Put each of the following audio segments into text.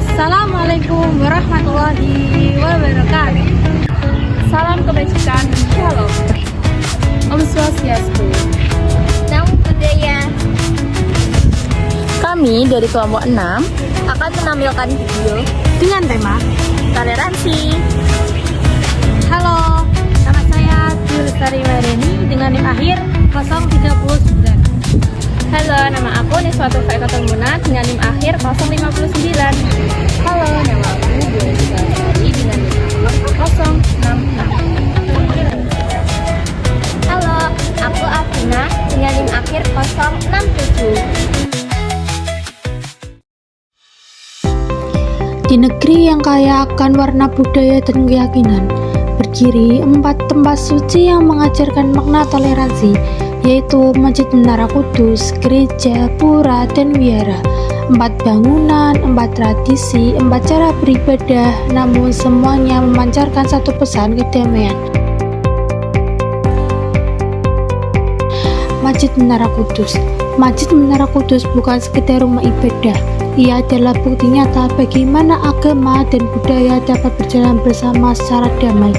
Assalamualaikum warahmatullahi wabarakatuh. Salam kebajikan, shalom. Om Swastiastu. Namo Buddhaya. Kami dari kelompok 6 Akan menampilkan video Dengan tema toleransi. Halo, nama saya Lestari Maharani dengan NIM akhir 039. Halo, nama aku Niswatul Faikatul Muna dengan NIM akhir 059. Halo, nama aku Buya Sari dengan NIM akhir 066. Halo, aku Afina dengan NIM akhir 067. Di negeri yang kaya akan warna budaya dan keyakinan, berdiri 4 tempat suci yang mengajarkan makna toleransi, yaitu Masjid Menara Kudus, gereja, pura, dan wihara. 4 bangunan, 4 tradisi, 4 cara beribadah, namun semuanya memancarkan satu pesan kedamaian. Masjid Menara Kudus. Masjid Menara Kudus bukan sekedar rumah ibadah. Ia adalah bukti nyata bagaimana agama dan budaya dapat berjalan bersama secara damai.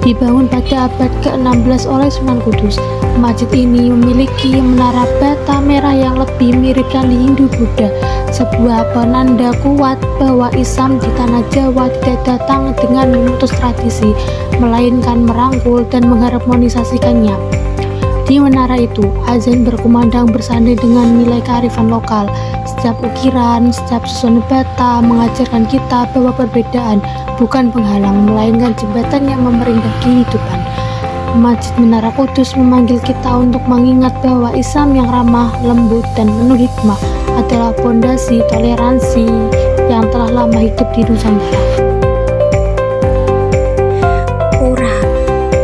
Dibangun pada abad ke-16 oleh Sunan Kudus, masjid ini memiliki menara bata merah yang lebih mirip candi Hindu Buddha, sebuah penanda kuat bahwa Islam di tanah Jawa tidak datang dengan memutus tradisi, melainkan merangkul dan mengharmonisasikannya. Di menara itu, azan berkumandang bersanding dengan nilai kearifan lokal. Setiap ukiran, setiap susunan bata mengajarkan kita bahwa perbedaan bukan penghalang, melainkan jembatan yang memeringkat kehidupan. Masjid Menara Kudus memanggil kita untuk mengingat bahwa Islam yang ramah, lembut, dan penuh hikmah adalah fondasi toleransi yang telah lama hidup di Nusantara.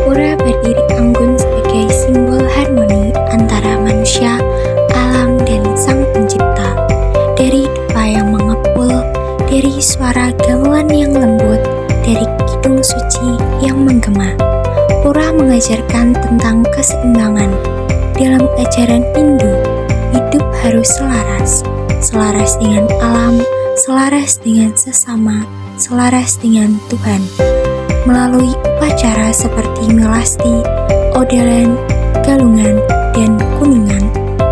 Pura berdiri anggun sebagai simbol harmoni antara manusia, alam, dan Sang Pencipta. Dari dupa yang mengepul, dari suara gamelan yang lembut, dari kidung suci yang menggema. Pura mengajarkan tentang keseimbangan. Dalam ajaran Hindu, hidup harus selaras dengan alam, selaras dengan sesama, selaras dengan Tuhan. Melalui upacara seperti melasti, odelan, galungan, dan kuningan,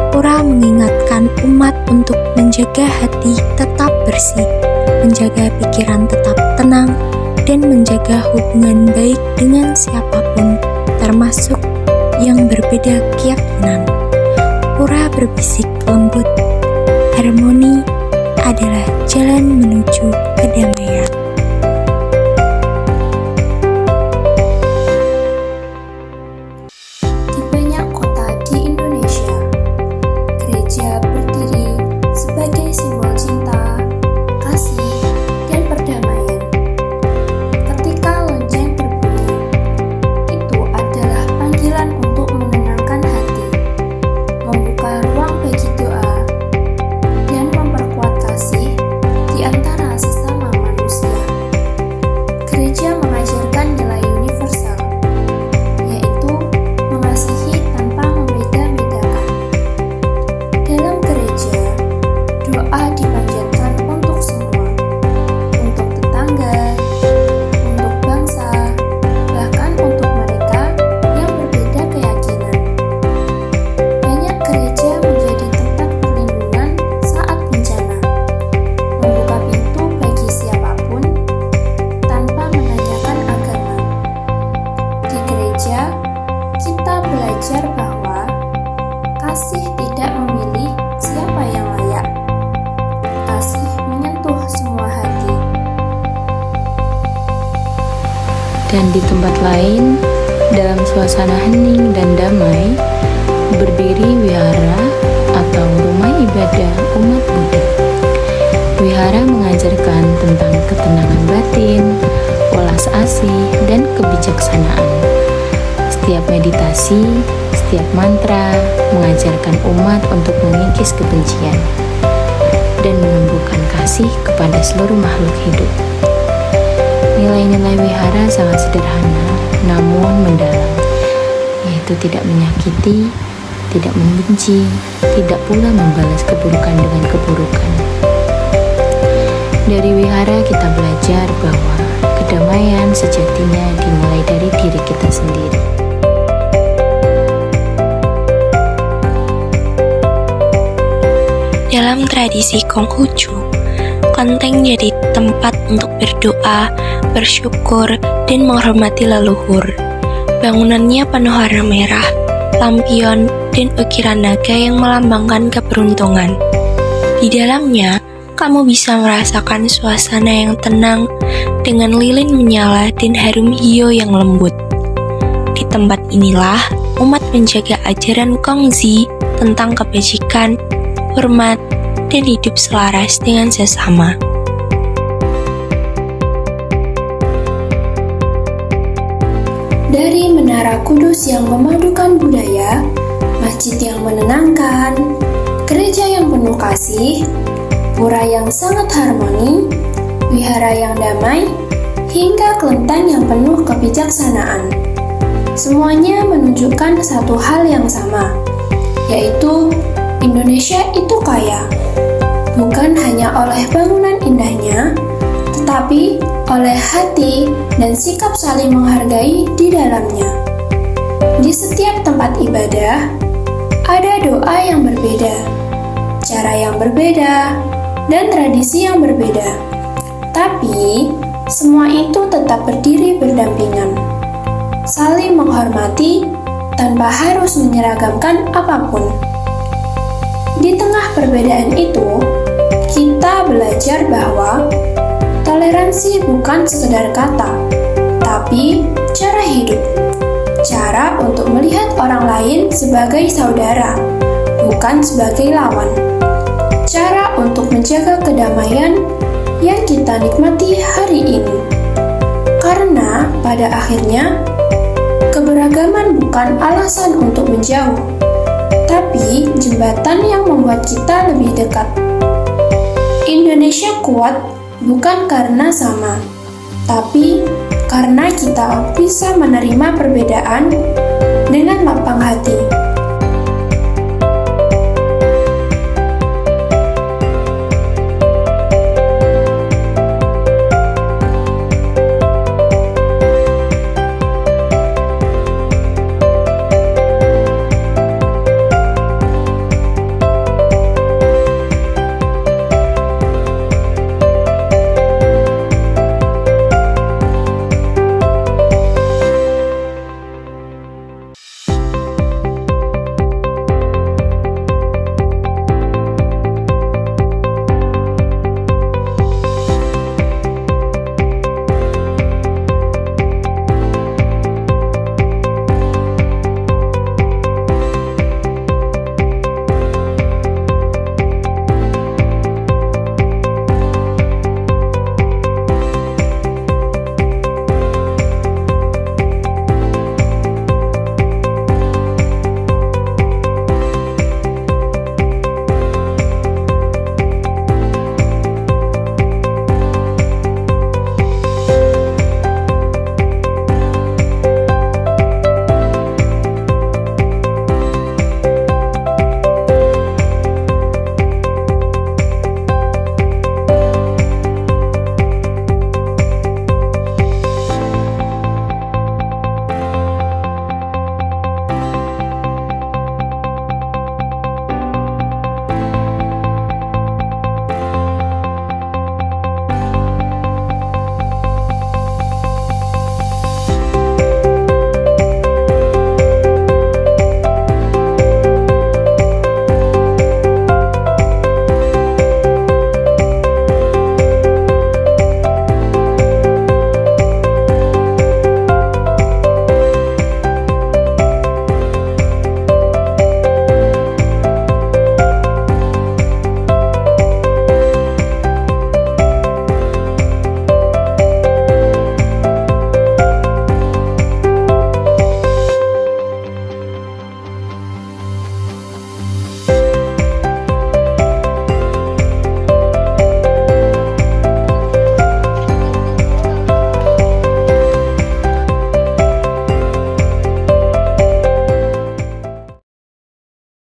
Pura mengingatkan umat untuk menjaga hati tetap bersih, menjaga pikiran tetap tenang, dan menjaga hubungan baik dengan siapapun, termasuk yang berbeda keyakinan. Pura berbisik lembut, harmoni adalah jalan menuju kedamaian. Di banyak kota di Indonesia, gereja berdiri sebagai simbol cinta, kasih, dan perdamaian. Ketika lonceng berbunyi, itu adalah panggilan untuk menenangkan hati, membuka ruang bagi doa, dan memperkuat kasih di antara sesama manusia. Gereja mengajarkan nilai universal, yaitu mengasihi tanpa membeda-bedakan. Dalam gereja, doa dipanjatkan untuk semua, untuk tetangga, untuk bangsa, bahkan untuk mereka yang berbeda keyakinan. Banyak gereja menjadi tempat perlindungan saat bencana, membuka pintu bagi siapapun tanpa menanyakan agama. Di gereja, kita belajar bahwa kasih tidak memilih siapa yang layak. Kasih menyentuh semua hati. Dan di tempat lain, dalam suasana hening dan damai, berdiri wihara atau rumah ibadah umat Buddha. Wihara mengajarkan tentang ketenangan batin, welas asih, dan kebijaksanaan. Setiap meditasi, setiap mantra mengajarkan umat untuk mengikis kebencian dan menumbuhkan kasih kepada seluruh makhluk hidup. Nilai-nilai wihara sangat sederhana, namun mendalam, yaitu tidak menyakiti, tidak membenci, tidak pula membalas keburukan dengan keburukan. Dari wihara kita belajar bahwa kedamaian sejatinya dimulai dari diri kita sendiri. Dalam tradisi Konghucu, kelenteng jadi tempat untuk berdoa, bersyukur, dan menghormati leluhur. Bangunannya penuh warna merah, lampion, dan ukiran naga yang melambangkan keberuntungan. Di dalamnya, kamu bisa merasakan suasana yang tenang dengan lilin menyala dan harum hio yang lembut. Di tempat inilah umat menjaga ajaran Kongzi tentang kebajikan, hormat, dan hidup selaras dengan sesama. Dari Menara Kudus yang memadukan budaya, masjid yang menenangkan, gereja yang penuh kasih, pura yang sangat harmoni, wihara yang damai, hingga kelenteng yang penuh kebijaksanaan. Semuanya menunjukkan satu hal yang sama, yaitu Indonesia itu kaya, bukan hanya oleh bangunan indahnya, tetapi oleh hati dan sikap saling menghargai di dalamnya. Di setiap tempat ibadah, ada doa yang berbeda, cara yang berbeda, dan tradisi yang berbeda. Tapi, semua itu tetap berdiri berdampingan, saling menghormati tanpa harus menyeragamkan apapun. Di tengah perbedaan itu, kita belajar bahwa toleransi bukan sekedar kata, tapi cara hidup. Cara untuk melihat orang lain sebagai saudara, bukan sebagai lawan. Cara untuk menjaga kedamaian yang kita nikmati hari ini. Karena pada akhirnya, keberagaman bukan alasan untuk menjauh, tapi jembatan yang membuat kita lebih dekat. Indonesia kuat bukan karena sama, tapi karena kita bisa menerima perbedaan dengan lapang hati.